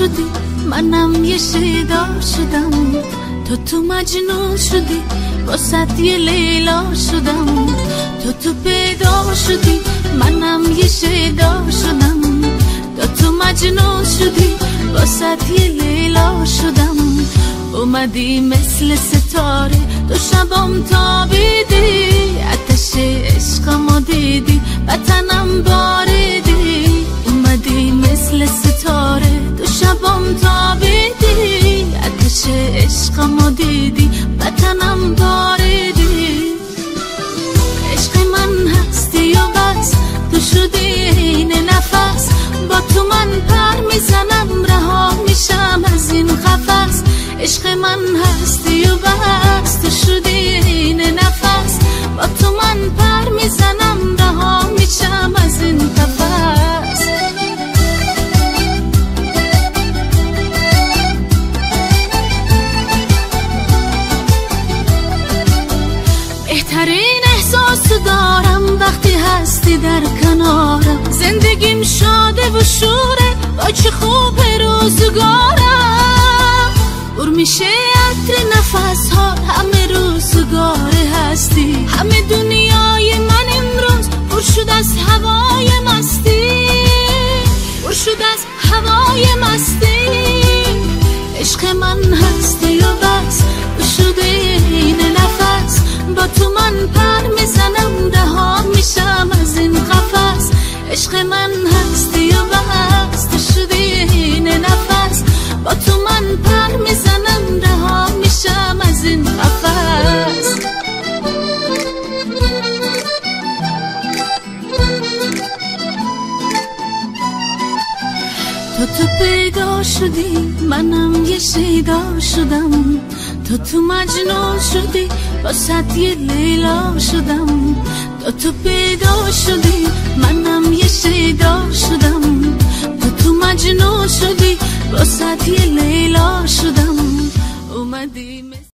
شدی منم یه شیدا شدم، تو مجنون شدی واسه یه لیلا شدم، تو پیدا شدی منم یه شیدا شدم، تو مجنون شدی واسه یه لیلا شدم. اومدی مثل ستاره تو شبام تابیدی، آتش عشقمو دیدی وطنم باریدی. اومدی مثل ستاره تو شبام تابیدی، آتش عشقمو دیدی وطنم باریدی. عشق من هستی و بس تو شدی این نفس، با تو من پر میزنم رها میشم از این قفس. عشق من هستی و بس تو شدی این نفس، با تو من پر میزنم رها میشم از این قفس. بهترین احساس دارم وقتی هستی در کنارم، زندگیم شاده و شوره با چه خوب روزگارم. پر میشه عطر نفس ها همه روزگاره هستی، همه دنیای من امروز پر شد از هوای مستی، پر شد از هوای مستی. عشق من هستی و بس تو شده این نفس، با تو من پر میزنم رها میشم از این قفس. عشق من هستی و بس تو شده این نفس، با تو من پر میزنم رها میشم از این قفس. تو پیدا شدی منم یه شیدا شدم، تو مجنون شدی واسه یه لیلا شدم، تو پیدا شدی منم یه شیدا شدم، تو مجنون شدی واسه یه لیلا شدم. اومدی